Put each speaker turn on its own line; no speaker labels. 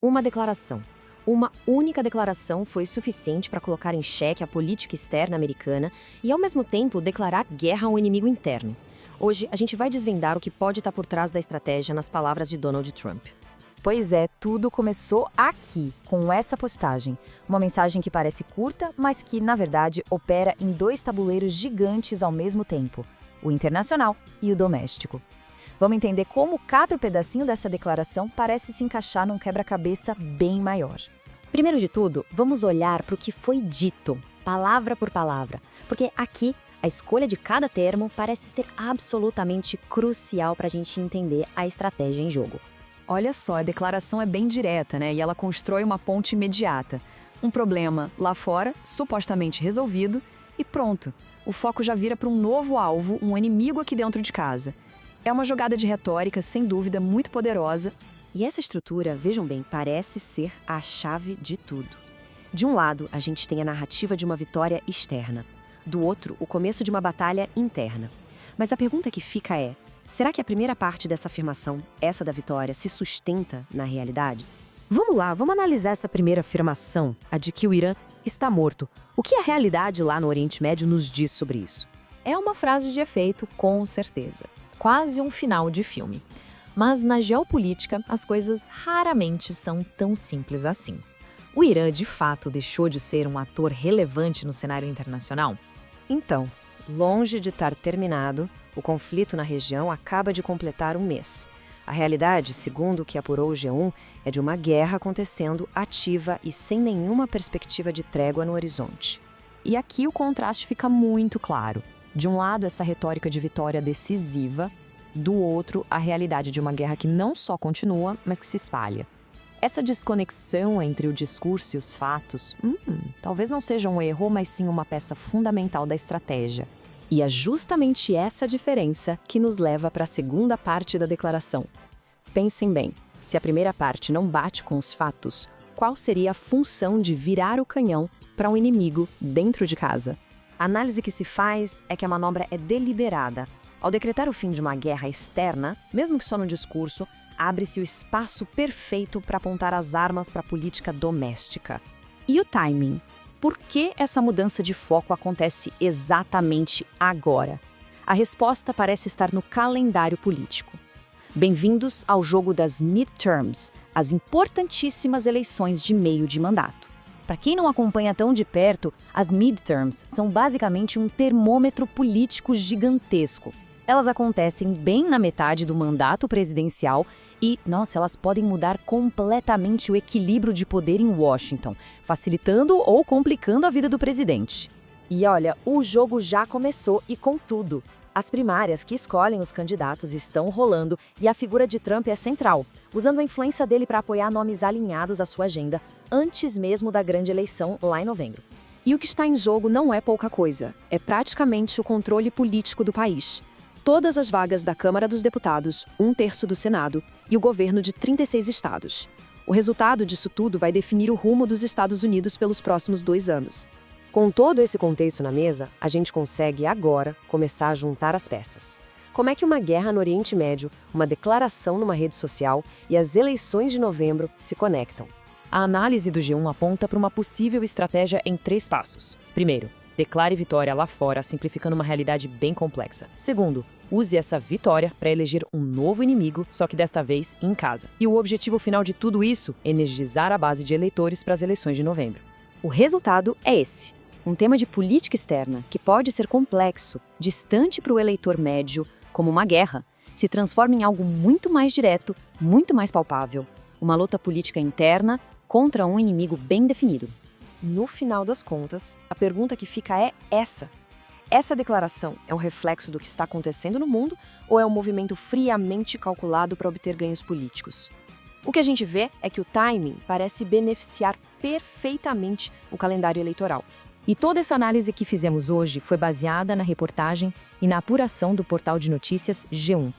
Uma declaração. Uma única declaração foi suficiente para colocar em xeque a política externa americana e, ao mesmo tempo, declarar guerra ao inimigo interno. Hoje, a gente vai desvendar o que pode estar por trás da estratégia nas palavras de Donald Trump.
Pois é, tudo começou aqui, com essa postagem. Uma mensagem que parece curta, mas que, na verdade, opera em dois tabuleiros gigantes ao mesmo tempo: o internacional e o doméstico. Vamos entender como cada pedacinho dessa declaração parece se encaixar num quebra-cabeça bem maior.
Primeiro de tudo, vamos olhar para o que foi dito, palavra por palavra, porque aqui a escolha de cada termo parece ser absolutamente crucial para a gente entender a estratégia em jogo.
Olha só, a declaração é bem direta, né? E ela constrói uma ponte imediata. Um problema lá fora, supostamente resolvido, e pronto. O foco já vira para um novo alvo, um inimigo aqui dentro de casa. É uma jogada de retórica, sem dúvida, muito poderosa.
E essa estrutura, vejam bem, parece ser a chave de tudo. De um lado, a gente tem a narrativa de uma vitória externa. Do outro, o começo de uma batalha interna. Mas a pergunta que fica é: será que a primeira parte dessa afirmação, essa da vitória, se sustenta na realidade? Vamos lá, vamos analisar essa primeira afirmação, a de que o Irã está morto. O que a realidade lá no Oriente Médio nos diz sobre isso?
É uma frase de efeito, com certeza. Quase um final de filme. Mas na geopolítica, as coisas raramente são tão simples assim. O Irã, de fato, deixou de ser um ator relevante no cenário internacional?
Então, longe de estar terminado, o conflito na região acaba de completar um mês. A realidade, segundo o que apurou o G1, é de uma guerra acontecendo ativa e sem nenhuma perspectiva de trégua no horizonte.
E aqui o contraste fica muito claro. De um lado, essa retórica de vitória decisiva, do outro, a realidade de uma guerra que não só continua, mas que se espalha. Essa desconexão entre o discurso e os fatos, talvez não seja um erro, mas sim uma peça fundamental da estratégia.
E é justamente essa diferença que nos leva para a segunda parte da declaração. Pensem bem, se a primeira parte não bate com os fatos, qual seria a função de virar o canhão para um inimigo dentro de casa? A análise que se faz é que a manobra é deliberada. Ao decretar o fim de uma guerra externa, mesmo que só no discurso, abre-se o espaço perfeito para apontar as armas para a política doméstica.
E o timing? Por que essa mudança de foco acontece exatamente agora? A resposta parece estar no calendário político. Bem-vindos ao jogo das midterms, as importantíssimas eleições de meio de mandato. Para quem não acompanha tão de perto, as midterms são basicamente um termômetro político gigantesco. Elas acontecem bem na metade do mandato presidencial e, elas podem mudar completamente o equilíbrio de poder em Washington, facilitando ou complicando a vida do presidente.
E olha, o jogo já começou e com tudo. As primárias que escolhem os candidatos estão rolando e a figura de Trump é central, usando a influência dele para apoiar nomes alinhados à sua agenda antes mesmo da grande eleição lá em novembro.
E o que está em jogo não é pouca coisa, é praticamente o controle político do país. Todas as vagas da Câmara dos Deputados, 1/3 do Senado e o governo de 36 estados. O resultado disso tudo vai definir o rumo dos Estados Unidos pelos próximos 2 anos.
Com todo esse contexto na mesa, a gente consegue agora começar a juntar as peças. Como é que uma guerra no Oriente Médio, uma declaração numa rede social e as eleições de novembro se conectam?
A análise do G1 aponta para uma possível estratégia em 3 passos. Primeiro, declare vitória lá fora, simplificando uma realidade bem complexa. Segundo, use essa vitória para eleger um novo inimigo, só que desta vez em casa. E o objetivo final de tudo isso, energizar a base de eleitores para as eleições de novembro.
O resultado é esse. Um tema de política externa que pode ser complexo, distante para o eleitor médio, como uma guerra, se transforma em algo muito mais direto, muito mais palpável. Uma luta política interna contra um inimigo bem definido. No final das contas, a pergunta que fica é essa. Essa declaração é um reflexo do que está acontecendo no mundo ou é um movimento friamente calculado para obter ganhos políticos? O que a gente vê é que o timing parece beneficiar perfeitamente o calendário eleitoral.
E toda essa análise que fizemos hoje foi baseada na reportagem e na apuração do portal de notícias G1.